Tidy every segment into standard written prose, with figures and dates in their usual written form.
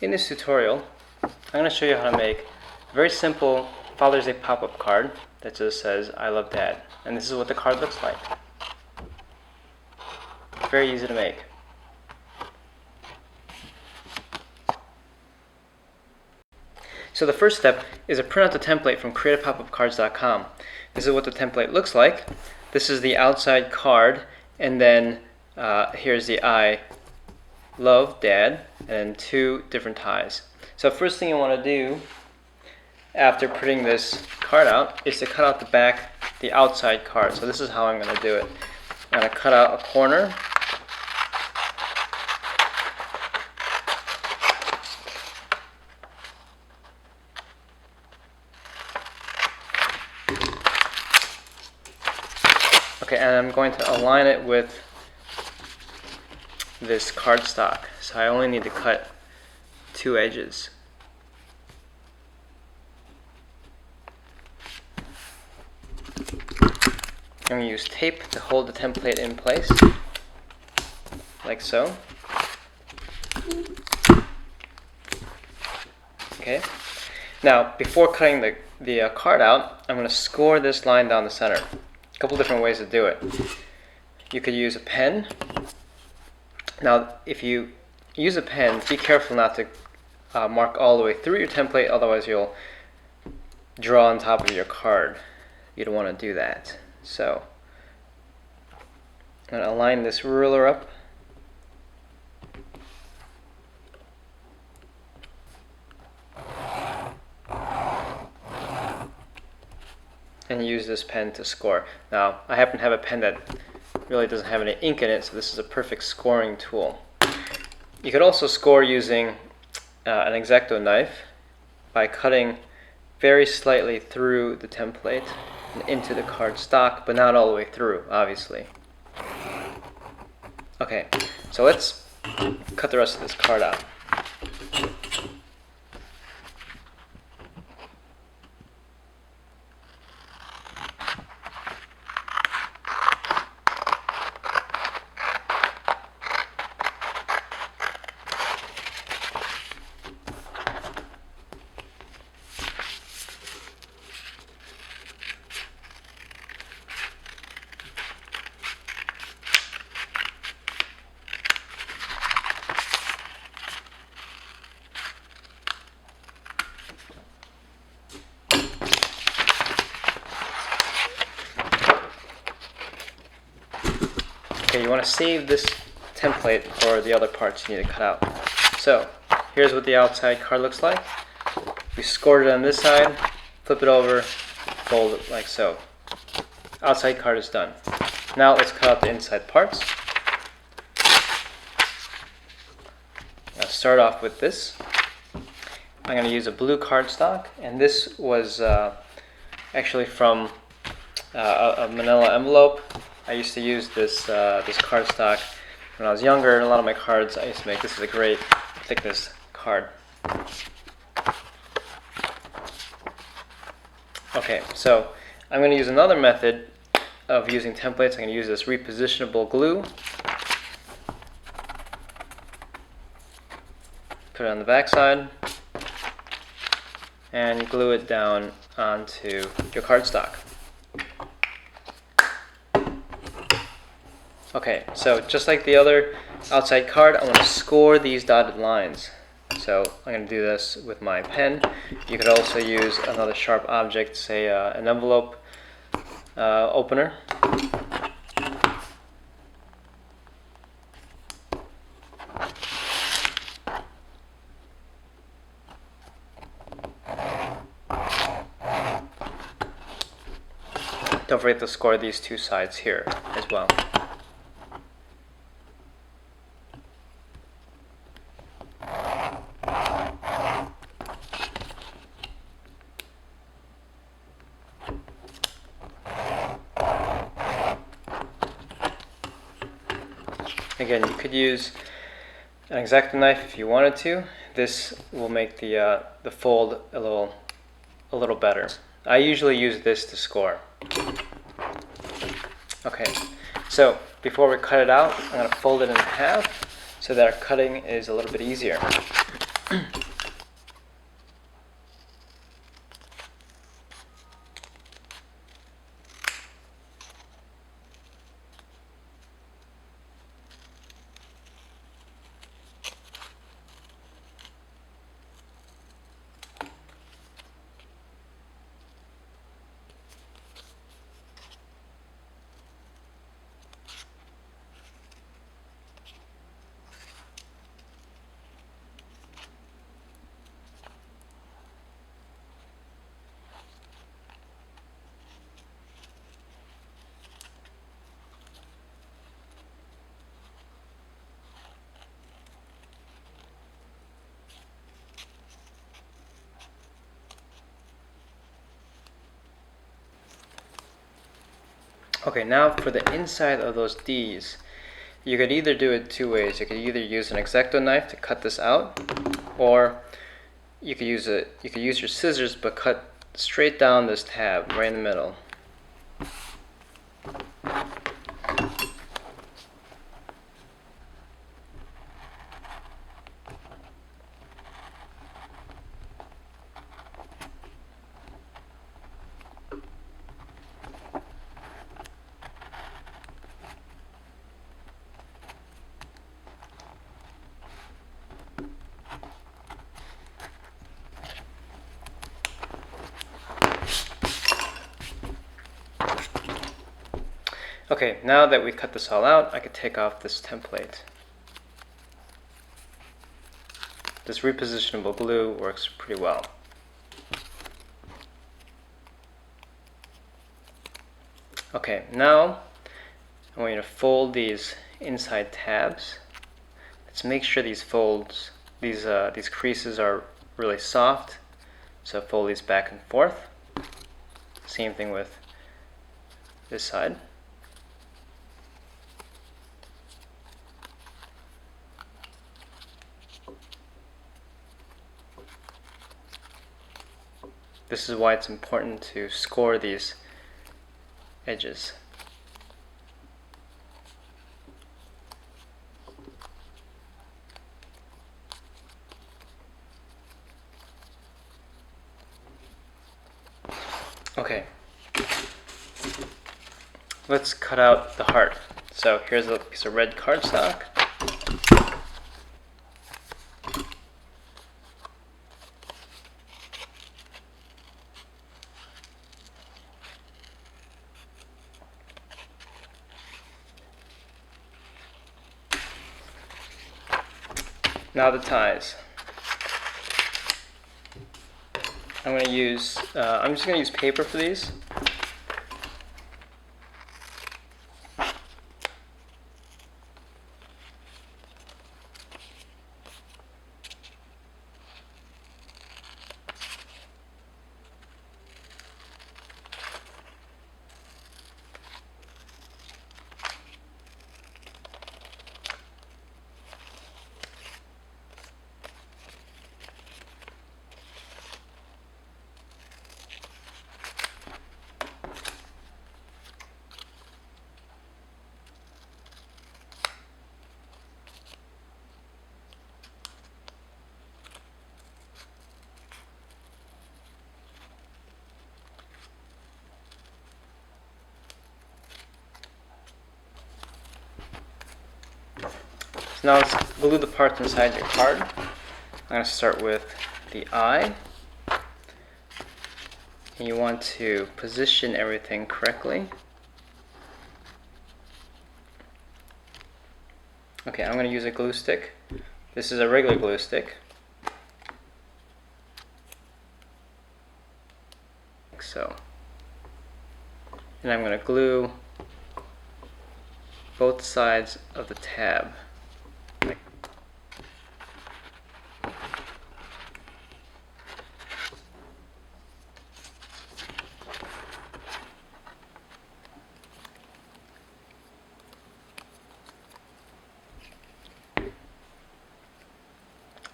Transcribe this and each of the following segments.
In this tutorial, I'm going to show you how to make a very simple Father's Day pop-up card that just says, I love Dad. And this is what the card looks like. Very easy to make. So the first step is to print out the template from createapopupcards.com. This is what the template looks like. This is the outside card, and then here's the I love Dad, and then two different ties. So first thing you want to do after printing this card out is to cut out the back, the outside card. So this is how I'm going to do it. I'm going to cut out a corner. Okay, and I'm going to align it with this cardstock. So I only need to cut two edges. I'm going to use tape to hold the template in place, like so. Okay. Now, before cutting the card out, I'm going to score this line down the center. A couple different ways to do it. You could use a pen. Now, if you use a pen, be careful not to mark all the way through your template, otherwise you'll draw on top of your card. You don't want to do that. So, I'm going to align this ruler up. And use this pen to score. Now, I happen to have a pen that really doesn't have any ink in it, so this is a perfect scoring tool. You could also score using an X-Acto knife by cutting very slightly through the template and into the card stock, but not all the way through, obviously. Okay, so let's cut the rest of this card out. Okay, you want to save this template for the other parts you need to cut out. So, here's what the outside card looks like. We scored it on this side, flip it over, fold it like so. Outside card is done. Now let's cut out the inside parts. I'll start off with this. I'm going to use a blue cardstock, and this was actually from a manila envelope. I used to use this cardstock when I was younger. A lot of my cards I used to make. This is a great thickness card. Okay, so I'm going to use another method of using templates. I'm going to use this repositionable glue. Put it on the back side and glue it down onto your cardstock. Okay, so just like the other outside card, I want to score these dotted lines. So I'm going to do this with my pen. You could also use another sharp object, say an envelope opener. Don't forget to score these two sides here as well. Again, you could use an X-Acto knife if you wanted to. This will make the fold a little better. I usually use this to score. Okay, so before we cut it out, I'm going to fold it in half so that our cutting is a little bit easier. Okay, now for the inside of those D's, you could either do it two ways. You could either use an X-Acto knife to cut this out, or you could use your scissors but cut straight down this tab right in the middle. Okay, now that we cut this all out, I could take off this template. This repositionable glue works pretty well. Okay, now I want you to fold these inside tabs. Let's make sure these folds, these creases are really soft. So fold these back and forth. Same thing with this side. This is why it's important to score these edges. Okay, let's cut out the heart. So here's a piece of red cardstock. Now the ties. I'm just going to use paper for these. So now let's glue the parts inside your card. I'm going to start with the eye. And you want to position everything correctly. Okay, I'm going to use a glue stick. This is a regular glue stick. Like so. And I'm going to glue both sides of the tab.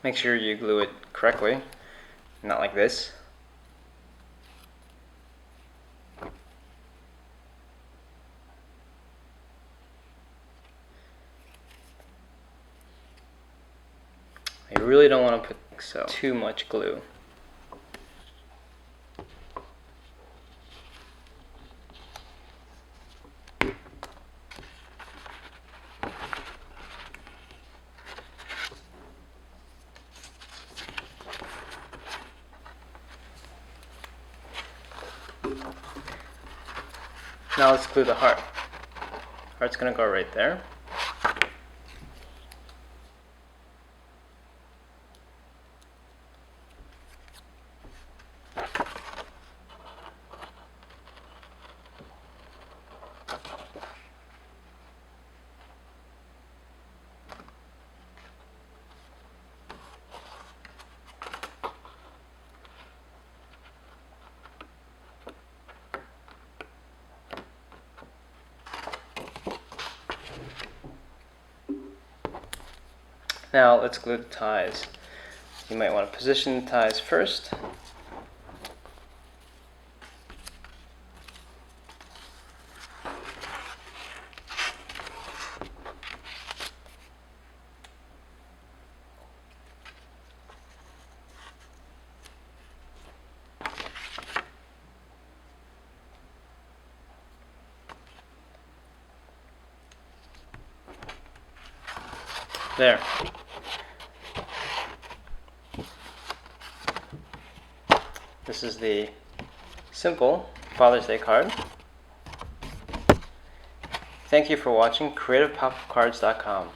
Make sure you glue it correctly, not like this. You really don't want to put like so. Too much glue. Now let's glue the heart. Heart's gonna go right there. Now let's glue the ties. You might want to position the ties first. There. This is the simple Father's Day card. Thank you for watching CreativePopUpCards.com.